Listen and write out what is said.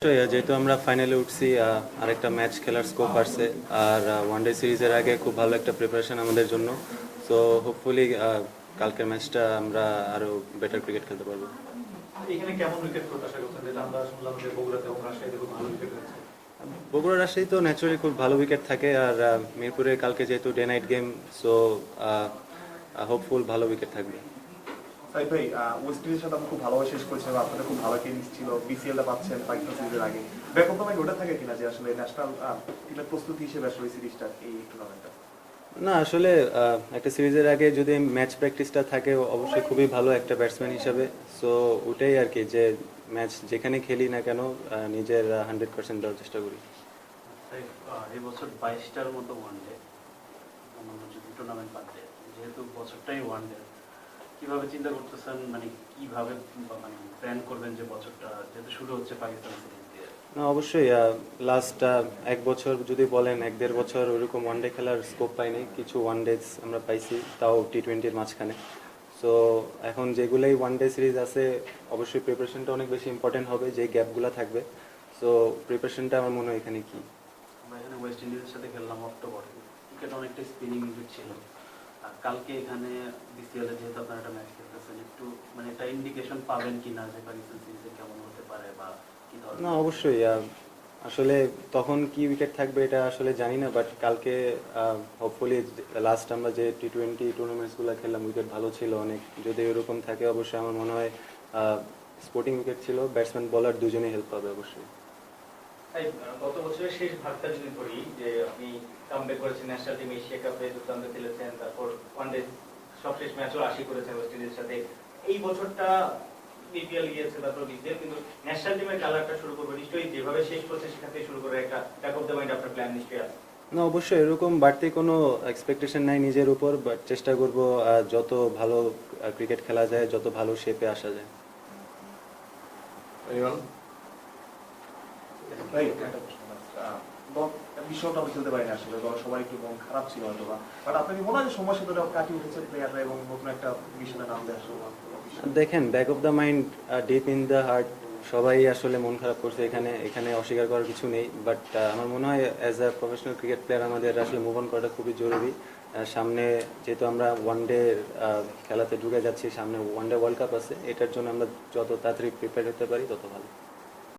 যেহেতু আমরা ফাইনালে উঠছি, আরেকটা ম্যাচ খেলার স্কোপ আসছে। আর ওয়ানডে সিরিজের আগে খুব ভালো একটা প্রিপারেশন আমাদের জন্য। সো হোপফুলি কালকের ম্যাচটা আমরা আরো বেটার ক্রিকেট খেলতে পারবো। এখানে কেমন উইকেট প্রত্যাশা করছেন? যেটা আমরা শুনলাম যে বগুড়াতে এবং রাজশাহীতে খুব ভালো উইকেট রয়েছে। বগুড়া রাজশাহী তো ন্যাচুরালি খুব ভালো উইকেট থাকে, আর মিরপুরে কালকে যেহেতু day night game, so hopeful ভালো উইকেট থাকবে। সাইদ ভাই, ওয়েস্ট ইন্ডিজের সাথে আপনি খুব ভালোভাবে শেষ করেছেন, আপনাদের খুব ভালো ইনিংস ছিল, বিসিএলটা পাচ্ছেন পাকিস্তান সিরিজের আগে। ব্যাকআপ তোমায় ওটা থাকে কিনা যে আসলে ন্যাশনাল টিমের প্রস্তুতি হিসেবে আসলে এই সিরিজটা, এই টুর্নামেন্টটা? না, আসলে একটা সিরিজের আগে যদি ম্যাচ প্র্যাকটিসটা থাকে অবশ্যই খুবই ভালো একটা ব্যাটসম্যান হিসাবে। সো ওটাই আর কি, যে ম্যাচ যেখানে খেলি না কেন নিজের 100% দেওয়ার চেষ্টা করি। এই বছর 22টার মতো ওয়ানডে, অন্যান্য যদি টুর্নামেন্ট বাদ দেয়, যেহেতু বছরটাই ওয়ানডে, কিভাবে চিন্তা করতেছেন, মানে কিভাবে মানে প্ল্যান করবেন যে বছরটা যেহেতু শুরু হচ্ছে পাকিস্তান সিরিজ দিয়ে? না, অবশ্যই লাস্ট 1 বছর যদি বলেন, 1-1.5 বছর ওইরকম ওয়ানডে খেলার স্কোপ পাইনি, কিছু ওয়ানডেজ আমরা পাইছি, তাও টি-20-র মাঝখানে। সো এখন যেগুলোই ওয়ানডে সিরিজ আছে অবশ্যই প্রিপারেশনটা অনেক বেশি ইম্পর্টেন্ট হবে, যে গ্যাপগুলো থাকবে। সো প্রিপারেশনটা আমার মনে হয় এখানে কি। আমরা এখানে ওয়েস্ট ইন্ডিজের সাথে খেললাম অক্টোবরে, উইকেট অনেকটা স্পিনিং উইকেট ছিল। আর কালকে এখানে বিসিএলে যেহেতু আপনারা একটা ম্যাচ খেলতেছেন, একটু মানে একটা ইন্ডিকেশন পাবেন কিনা যে পাকিস্তান সিরিজে কেমন হতে পারে বা কি ধরনের? না, অবশ্যই আসলে তখন কি উইকেট থাকবে এটা আসলে জানি না, বাট কালকে হোপফুলি লাস্ট আমরা যে টি-20 টুর্নামেন্টসগুলো খেললাম উইকেট ভালো ছিল অনেক। যদি এরকম থাকে অবশ্যই আমার মনে হয় স্পোর্টিং উইকেট ছিল, ব্যাটসম্যান বলার দুজনেই হেল্প পাবে অবশ্যই। তাই গত বছরের শেষ ভাগটা যদি ধরি, যে আপনি কামব্যাক করেছেন ন্যাশনাল টিম, এশিয়া কাপে দুর্দান্ত খেলেছেন, তারপর ওয়ানডে সবশেষ ম্যাচও 80 করেছেন ওয়েস্ট ইন্ডিজের সাথে। এই বছরটা বিপিএল গিয়েছে, তারপর বিপিএল, কিন্তু ন্যাশনাল টিমের খেলাটা শুরু করবো নিশ্চয়ই যেভাবে শেষ করছে সেখান থেকে শুরু করে একটা ব্যাক অফ দ্য মাইন্ড আপনার প্ল্যান নিশ্চয়ই আছে। না, অবশ্যই এরকম বাড়তি কোনো এক্সপেকটেশন নাই নিজের উপর, বাট চেষ্টা করব যত ভালো ক্রিকেট খেলা যায়, যত ভালো শেপে আসা যায়। ভাই একটা প্রশ্ন, বিশ্বকাপ আমরা খেলতে পারিনি আসলে, দল সবাই একটু মন খারাপ ছিল হয়তো বা, বাট আপনার কি মনে হয় যে সময় সাথে কাটিয়ে উঠেছে প্লেয়াররা এবং নতুন একটা মিশনে নাম দেয় আসলে? দেখেন, back of the mind, deep in the heart, সবাই আসলে মন খারাপ করছে, এখানে এখানে অস্বীকার করার কিছু নেই। বাট আমার মনে হয় as a professional cricket player আমাদের আসলে মুভ অন করাটা খুবই জরুরি। সামনে যেহেতু আমরা ওয়ানডে খেলাতে ঢুকে যাচ্ছি, সামনে ওয়ানডে ওয়ার্ল্ড কাপ আছে, এটার জন্য আমরা যত তাড়াতাড়ি প্রিপেয়ার হতে পারি তত ভালো।